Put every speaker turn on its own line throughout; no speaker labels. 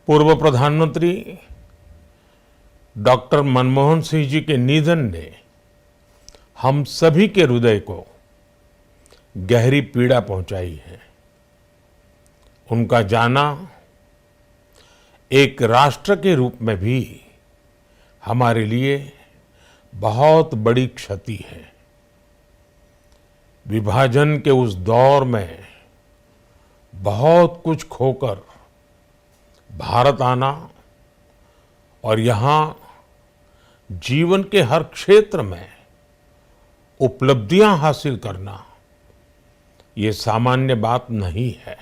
पूर्व प्रधानमंत्री डॉक्टर मनमोहन सिंह जी के निधन ने हम सभी के हृदय को गहरी पीड़ा पहुंचाई है। उनका जाना एक राष्ट्र के रूप में भी हमारे लिए बहुत बड़ी क्षति है। विभाजन के उस दौर में बहुत कुछ खोकर भारत आना और यहाँ जीवन के हर क्षेत्र में उपलब्धियां हासिल करना ये सामान्य बात नहीं है।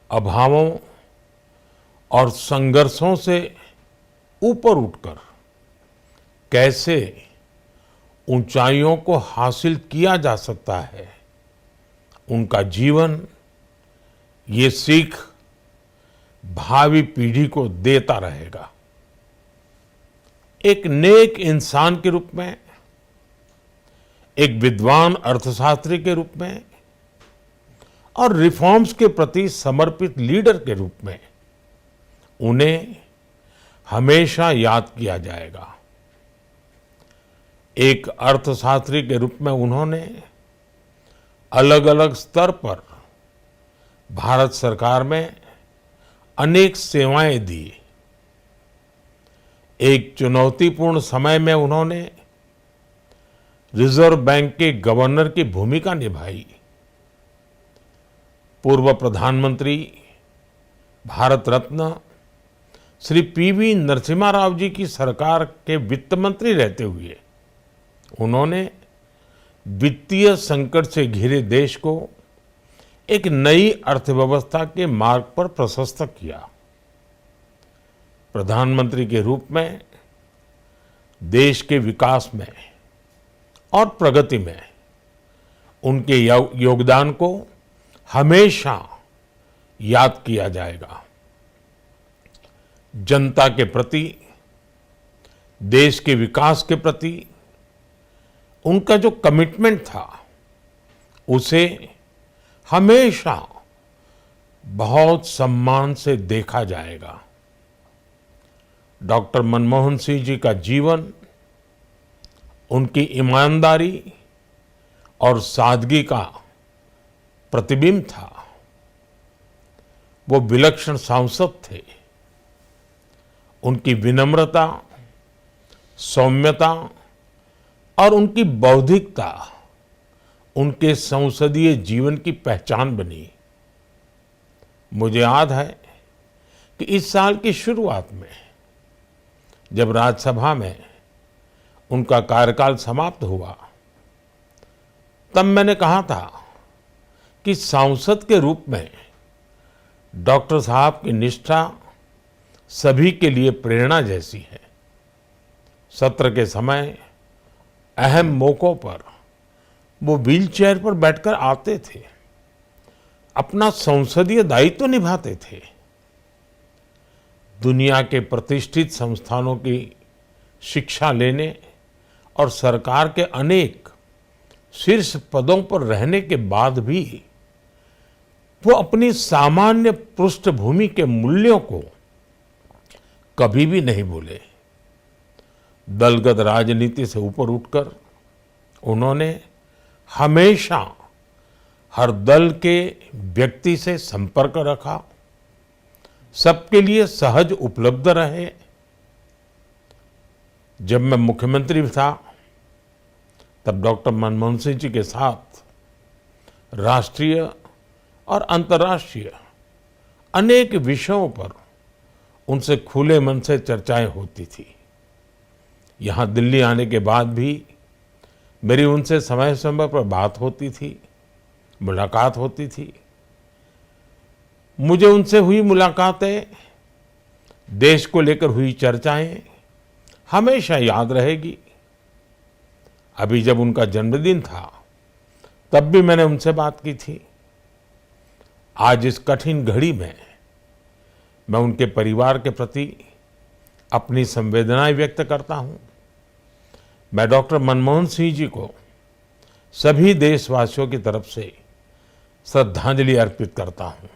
अभावों और संघर्षों से ऊपर उठकर कैसे ऊंचाइयों को हासिल किया जा सकता है, उनका जीवन ये सीख भावी पीढ़ी को देता रहेगा। एक नेक इंसान के रूप में, एक विद्वान अर्थशास्त्री के रूप में और रिफॉर्म्स के प्रति समर्पित लीडर के रूप में उन्हें हमेशा याद किया जाएगा। एक अर्थशास्त्री के रूप में उन्होंने अलग अलग स्तर पर भारत सरकार में अनेक सेवाएं दी। एक चुनौतीपूर्ण समय में उन्होंने रिजर्व बैंक के गवर्नर की भूमिका निभाई। पूर्व प्रधानमंत्री भारत रत्न श्री पीवी नरसिम्हा राव जी की सरकार के वित्त मंत्री रहते हुए उन्होंने वित्तीय संकट से घिरे देश को एक नई अर्थव्यवस्था के मार्ग पर प्रशस्त किया। प्रधानमंत्री के रूप में देश के विकास में और प्रगति में उनके योगदान को हमेशा याद किया जाएगा। जनता के प्रति, देश के विकास के प्रति उनका जो कमिटमेंट था उसे हमेशा बहुत सम्मान से देखा जाएगा। डॉक्टर मनमोहन सिंह जी का जीवन उनकी ईमानदारी और सादगी का प्रतिबिंब था। वो विलक्षण सांसद थे। उनकी विनम्रता, सौम्यता और उनकी बौद्धिकता उनके संसदीय जीवन की पहचान बनी। मुझे याद है कि इस साल की शुरुआत में जब राज्यसभा में उनका कार्यकाल समाप्त हुआ, तब मैंने कहा था कि सांसद के रूप में डॉक्टर साहब की निष्ठा सभी के लिए प्रेरणा जैसी है। सत्र के समय अहम मौकों पर वो व्हीलचेयर पर बैठकर आते थे, अपना संसदीय दायित्व निभाते थे। दुनिया के प्रतिष्ठित संस्थानों की शिक्षा लेने और सरकार के अनेक शीर्ष पदों पर रहने के बाद भी वो अपनी सामान्य पृष्ठभूमि के मूल्यों को कभी भी नहीं भूले। दलगत राजनीति से ऊपर उठकर उन्होंने हमेशा हर दल के व्यक्ति से संपर्क रखा, सबके लिए सहज उपलब्ध रहे। जब मैं मुख्यमंत्री था तब डॉक्टर मनमोहन सिंह जी के साथ राष्ट्रीय और अंतर्राष्ट्रीय अनेक विषयों पर उनसे खुले मन से चर्चाएं होती थी। यहाँ दिल्ली आने के बाद भी मेरी उनसे समय समय पर बात होती थी, मुलाकात होती थी। मुझे उनसे हुई मुलाकातें, देश को लेकर हुई चर्चाएं हमेशा याद रहेगी। अभी जब उनका जन्मदिन था तब भी मैंने उनसे बात की थी। आज इस कठिन घड़ी में मैं उनके परिवार के प्रति अपनी संवेदनाएं व्यक्त करता हूं। मैं डॉक्टर मनमोहन सिंह जी को सभी देशवासियों की तरफ से श्रद्धांजलि अर्पित करता हूं।